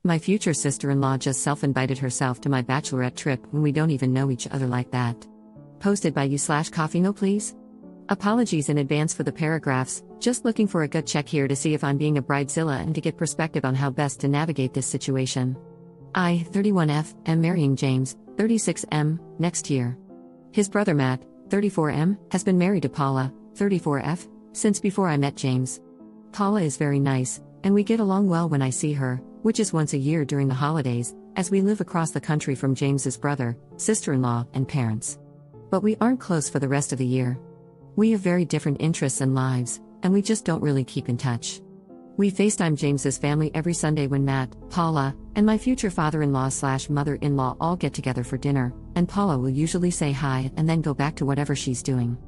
My future sister-in-law just self-invited herself to my bachelorette trip when we don't even know each other like that. Posted by you/coffee no please? Apologies in advance for the paragraphs, just looking for a gut check here to see if I'm being a bridezilla and to get perspective on how best to navigate this situation. I, 31F, am marrying James, 36M, next year. His brother Matt, 34M, has been married to Paula, 34F, since before I met James. Paula is very nice, and we get along well when I see her, which is once a year during the holidays, as we live across the country from James's brother, sister-in-law, and parents. But we aren't close for the rest of the year. We have very different interests and lives, and we just don't really keep in touch. We FaceTime James's family every Sunday when Matt, Paula, and my future father-in-law/mother-in-law all get together for dinner, and Paula will usually say hi and then go back to whatever she's doing.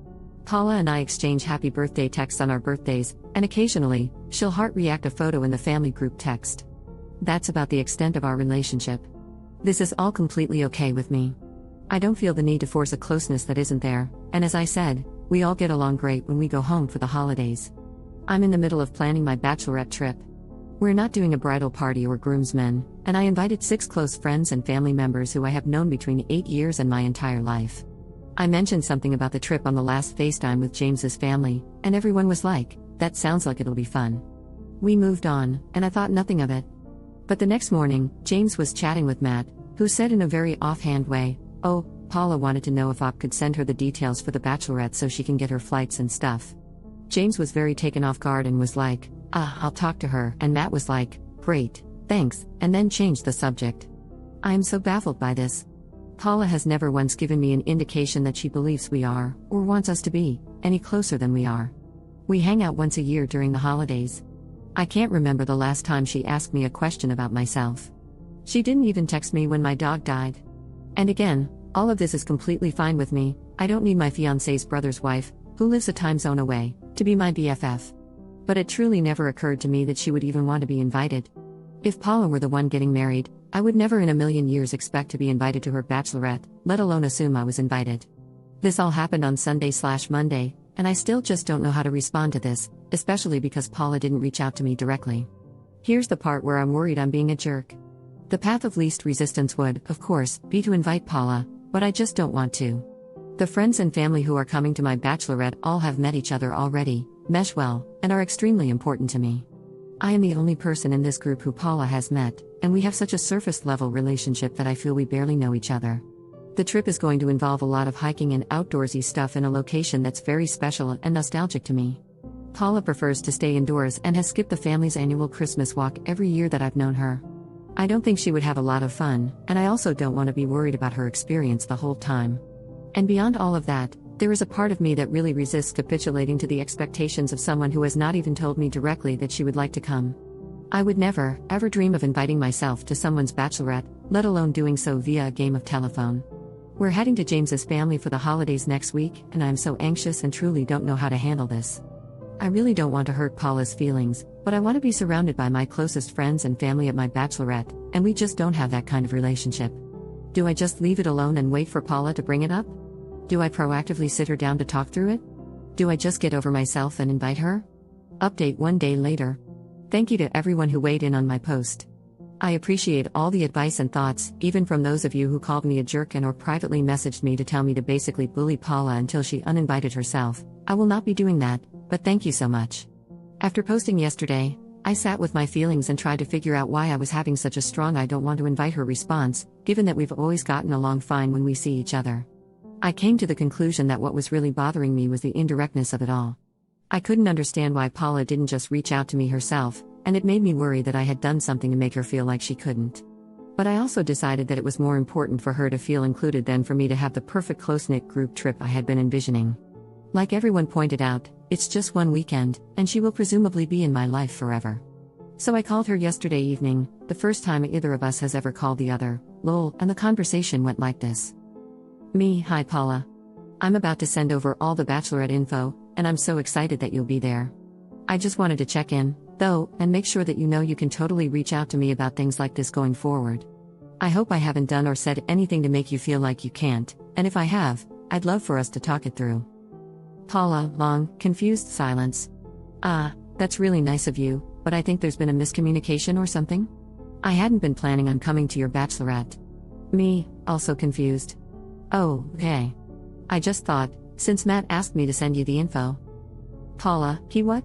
Paula and I exchange happy birthday texts on our birthdays, and occasionally, she'll heart react a photo in the family group text. That's about the extent of our relationship. This is all completely okay with me. I don't feel the need to force a closeness that isn't there, and as I said, we all get along great when we go home for the holidays. I'm in the middle of planning my bachelorette trip. We're not doing a bridal party or groomsmen, and I invited 6 close friends and family members who I have known between 8 years and my entire life. I mentioned something about the trip on the last FaceTime with James's family, and everyone was like, "That sounds like it'll be fun." We moved on, and I thought nothing of it. But the next morning, James was chatting with Matt, who said in a very offhand way, "Oh, Paula wanted to know if Op could send her the details for the bachelorette so she can get her flights and stuff." James was very taken off guard and was like, I'll talk to her," and Matt was like, "Great, thanks," and then changed the subject. I am so baffled by this. Paula has never once given me an indication that she believes we are, or wants us to be, any closer than we are. We hang out once a year during the holidays. I can't remember the last time she asked me a question about myself. She didn't even text me when my dog died. And again, all of this is completely fine with me. I don't need my fiancé's brother's wife, who lives a time zone away, to be my BFF. But it truly never occurred to me that she would even want to be invited. If Paula were the one getting married, I would never in a million years expect to be invited to her bachelorette, let alone assume I was invited. This all happened on Sunday/Monday, and I still just don't know how to respond to this, especially because Paula didn't reach out to me directly. Here's the part where I'm worried I'm being a jerk. The path of least resistance would, of course, be to invite Paula, but I just don't want to. The friends and family who are coming to my bachelorette all have met each other already, mesh well, and are extremely important to me. I am the only person in this group who Paula has met, and we have such a surface-level relationship that I feel we barely know each other. The trip is going to involve a lot of hiking and outdoorsy stuff in a location that's very special and nostalgic to me. Paula prefers to stay indoors and has skipped the family's annual Christmas walk every year that I've known her. I don't think she would have a lot of fun, and I also don't want to be worried about her experience the whole time. And beyond all of that, there is a part of me that really resists capitulating to the expectations of someone who has not even told me directly that she would like to come. I would never, ever dream of inviting myself to someone's bachelorette, let alone doing so via a game of telephone. We're heading to James's family for the holidays next week, and I'm so anxious and truly don't know how to handle this. I really don't want to hurt Paula's feelings, but I want to be surrounded by my closest friends and family at my bachelorette, and we just don't have that kind of relationship. Do I just leave it alone and wait for Paula to bring it up? Do I proactively sit her down to talk through it? Do I just get over myself and invite her? Update 1 day later. Thank you to everyone who weighed in on my post. I appreciate all the advice and thoughts, even from those of you who called me a jerk and or privately messaged me to tell me to basically bully Paula until she uninvited herself. I will not be doing that, but thank you so much. After posting yesterday, I sat with my feelings and tried to figure out why I was having such a strong "I don't want to invite her" response, given that we've always gotten along fine when we see each other. I came to the conclusion that what was really bothering me was the indirectness of it all. I couldn't understand why Paula didn't just reach out to me herself, and it made me worry that I had done something to make her feel like she couldn't. But I also decided that it was more important for her to feel included than for me to have the perfect close-knit group trip I had been envisioning. Like everyone pointed out, it's just one weekend, and she will presumably be in my life forever. So I called her yesterday evening, the first time either of us has ever called the other, lol, and the conversation went like this. Me, hi Paula. I'm about to send over all the bachelorette info, and I'm so excited that you'll be there. I just wanted to check in, though, and make sure that you know you can totally reach out to me about things like this going forward. I hope I haven't done or said anything to make you feel like you can't, and if I have, I'd love for us to talk it through. Paula, long, confused silence. That's really nice of you, but I think there's been a miscommunication or something? I hadn't been planning on coming to your bachelorette. Me, also confused. Oh, okay. I just thought, since Matt asked me to send you the info. Paula, he what?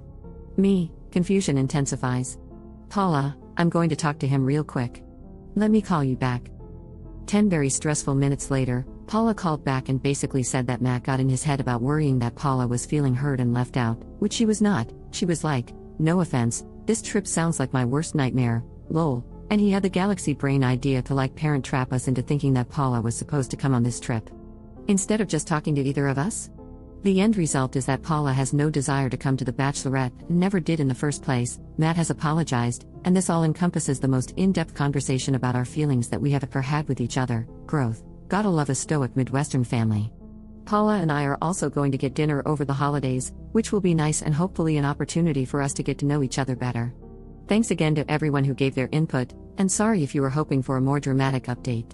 Me, confusion intensifies. Paula, I'm going to talk to him real quick. Let me call you back. 10 very stressful minutes later, Paula called back and basically said that Matt got in his head about worrying that Paula was feeling hurt and left out, which she was not. She was like, no offense, this trip sounds like my worst nightmare, lol, and he had the galaxy brain idea to like parent trap us into thinking that Paula was supposed to come on this trip. Instead of just talking to either of us? The end result is that Paula has no desire to come to the Bachelorette, never did in the first place. Matt has apologized, and this all encompasses the most in-depth conversation about our feelings that we have ever had with each other, growth. Gotta love a stoic Midwestern family. Paula and I are also going to get dinner over the holidays, which will be nice and hopefully an opportunity for us to get to know each other better. Thanks again to everyone who gave their input, and sorry if you were hoping for a more dramatic update.